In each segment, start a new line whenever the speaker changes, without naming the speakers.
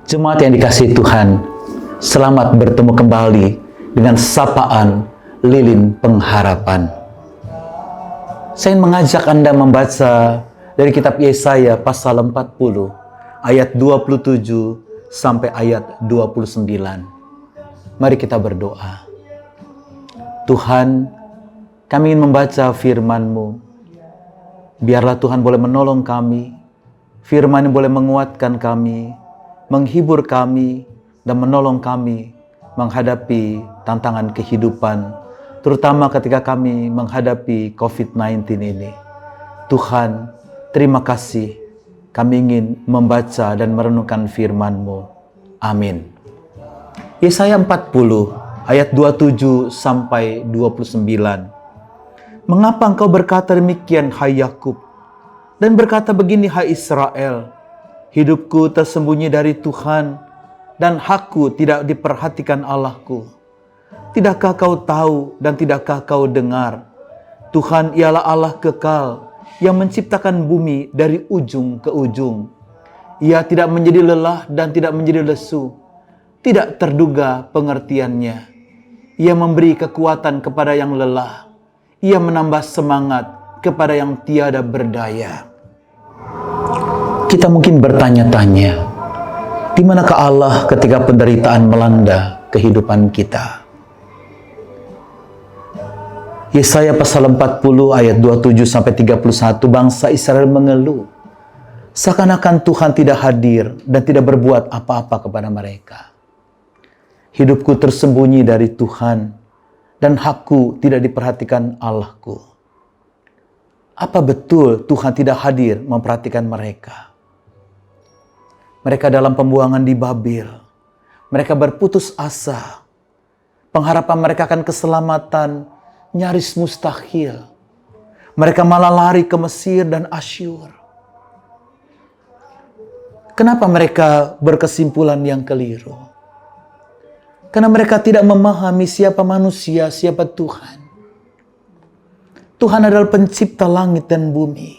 Jemaat yang dikasihi Tuhan, selamat bertemu kembali dengan sapaan Lilin Pengharapan. Saya ingin mengajak Anda membaca dari kitab Yesaya pasal 40, ayat 27 sampai ayat 29. Mari kita berdoa. Tuhan, kami ingin membaca firman-Mu. Biarlah Tuhan boleh menolong kami, firman yang boleh menguatkan kami, menghibur kami, dan menolong kami menghadapi tantangan kehidupan, terutama ketika kami menghadapi COVID-19 ini. Tuhan, terima kasih. Kami ingin membaca dan merenungkan firman-Mu. Amin. Yesaya 40, ayat 27 sampai 29. Mengapa engkau berkata demikian, hai Yakub? Dan berkata begini, hai Israel, hidupku tersembunyi dari Tuhan, dan hakku tidak diperhatikan Allahku. Tidakkah kau tahu dan tidakkah kau dengar? Tuhan ialah Allah kekal, yang menciptakan bumi dari ujung ke ujung. Ia tidak menjadi lelah dan tidak menjadi lesu. Tidak terduga pengertiannya. Ia memberi kekuatan kepada yang lelah. Ia menambah semangat kepada yang tiada berdaya. Kita mungkin bertanya-tanya, di manakah Allah ketika penderitaan melanda kehidupan kita? Yesaya pasal 40 ayat 27 sampai 31, bangsa Israel mengeluh seakan-akan Tuhan tidak hadir dan tidak berbuat apa-apa kepada mereka. Hidupku tersembunyi dari Tuhan dan hakku tidak diperhatikan Allahku. Apa betul Tuhan tidak hadir memperhatikan mereka? Mereka dalam pembuangan di Babel. Mereka berputus asa. Pengharapan mereka akan keselamatan nyaris mustahil. Mereka malah lari ke Mesir dan Asyur. Kenapa mereka berkesimpulan yang keliru? Karena mereka tidak memahami siapa manusia, siapa Tuhan. Tuhan adalah pencipta langit dan bumi,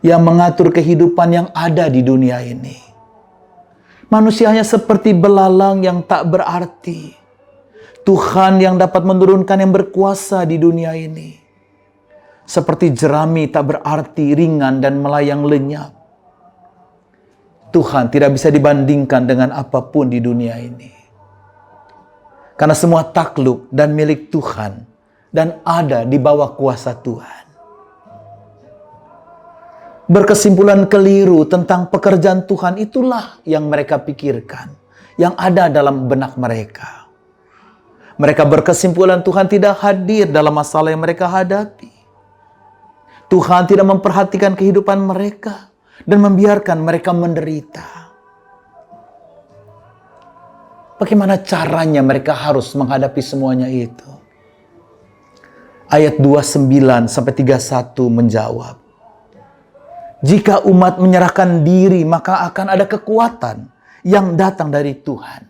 yang mengatur kehidupan yang ada di dunia ini. Manusia hanya seperti belalang yang tak berarti. Tuhan yang dapat menurunkan yang berkuasa di dunia ini. Seperti jerami tak berarti, ringan dan melayang lenyap. Tuhan tidak bisa dibandingkan dengan apapun di dunia ini. Karena semua takluk dan milik Tuhan dan ada di bawah kuasa Tuhan. Berkesimpulan keliru tentang pekerjaan Tuhan itulah yang mereka pikirkan, yang ada dalam benak mereka. Mereka berkesimpulan Tuhan tidak hadir dalam masalah yang mereka hadapi. Tuhan tidak memperhatikan kehidupan mereka dan membiarkan mereka menderita. Bagaimana caranya mereka harus menghadapi semuanya itu? Ayat 29 sampai 31 menjawab. Jika umat menyerahkan diri, maka akan ada kekuatan yang datang dari Tuhan,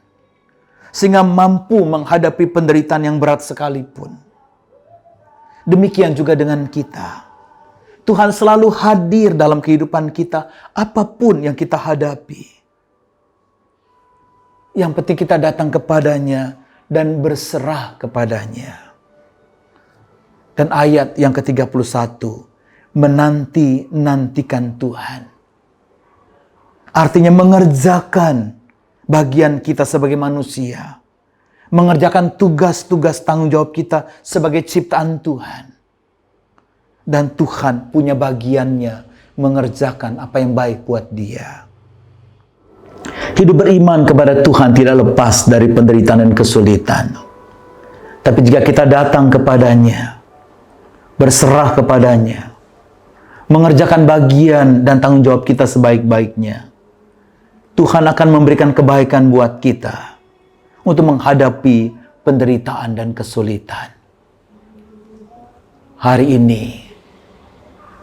sehingga mampu menghadapi penderitaan yang berat sekalipun. Demikian juga dengan kita. Tuhan selalu hadir dalam kehidupan kita, apapun yang kita hadapi. Yang penting kita datang kepadanya dan berserah kepadanya. Dan ayat yang ke-31, menanti-nantikan Tuhan. Artinya mengerjakan bagian kita sebagai manusia. Mengerjakan tugas-tugas tanggung jawab kita sebagai ciptaan Tuhan. Dan Tuhan punya bagiannya mengerjakan apa yang baik buat dia. Hidup beriman kepada Tuhan tidak lepas dari penderitaan dan kesulitan. Tapi jika kita datang kepadanya, berserah kepadanya, mengerjakan bagian dan tanggung jawab kita sebaik-baiknya, Tuhan akan memberikan kebaikan buat kita untuk menghadapi penderitaan dan kesulitan. Hari ini,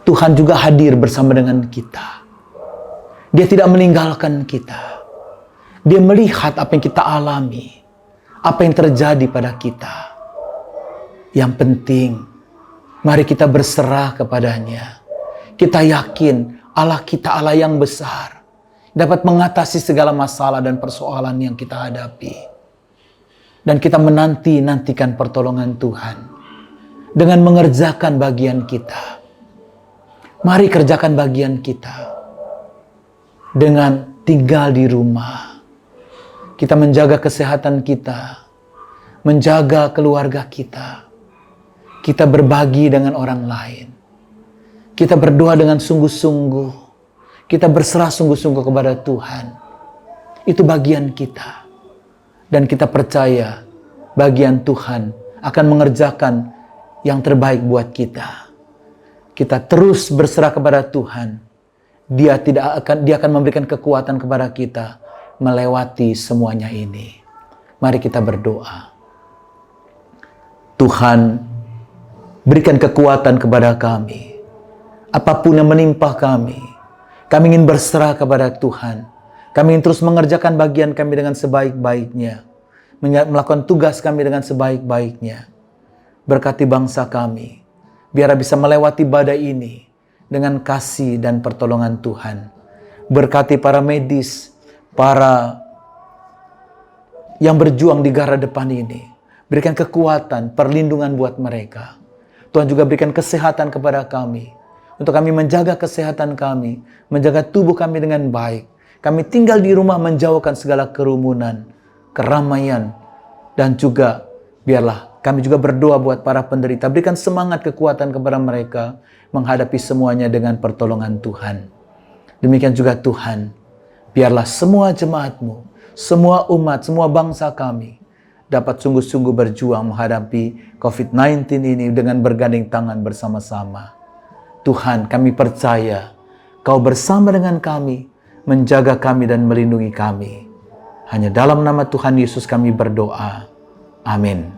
Tuhan juga hadir bersama dengan kita. Dia tidak meninggalkan kita. Dia melihat apa yang kita alami, apa yang terjadi pada kita. Yang penting, mari kita berserah kepadanya. Kita yakin Allah kita Allah yang besar, dapat mengatasi segala masalah dan persoalan yang kita hadapi. Dan kita menantikan pertolongan Tuhan dengan mengerjakan bagian kita. Mari kerjakan bagian kita dengan tinggal di rumah. Kita menjaga kesehatan kita, menjaga keluarga kita. Kita berbagi dengan orang lain. Kita berdoa dengan sungguh-sungguh. Kita berserah sungguh-sungguh kepada Tuhan. Itu bagian kita. Dan kita percaya bagian Tuhan akan mengerjakan yang terbaik buat kita. Kita terus berserah kepada Tuhan. Dia akan memberikan kekuatan kepada kita melewati semuanya ini. Mari kita berdoa. Tuhan, berikan kekuatan kepada kami. Apapun yang menimpa kami ingin berserah kepada Tuhan. Kami ingin terus mengerjakan bagian kami dengan sebaik-baiknya. Melakukan tugas kami dengan sebaik-baiknya. Berkati bangsa kami. Biar bisa melewati badai ini dengan kasih dan pertolongan Tuhan. Berkati para medis, para yang berjuang di garda depan ini. Berikan kekuatan, perlindungan buat mereka. Tuhan juga berikan kesehatan kepada kami. Untuk kami menjaga kesehatan kami, menjaga tubuh kami dengan baik. Kami tinggal di rumah menjauhkan segala kerumunan, keramaian, dan juga biarlah kami juga berdoa buat para penderita. Berikan semangat kekuatan kepada mereka menghadapi semuanya dengan pertolongan Tuhan. Demikian juga Tuhan, biarlah semua jemaat-Mu, semua umat, semua bangsa kami dapat sungguh-sungguh berjuang menghadapi COVID-19 ini dengan bergandeng tangan bersama-sama. Tuhan, kami percaya Kau bersama dengan kami, menjaga kami dan melindungi kami. Hanya dalam nama Tuhan Yesus kami berdoa. Amin.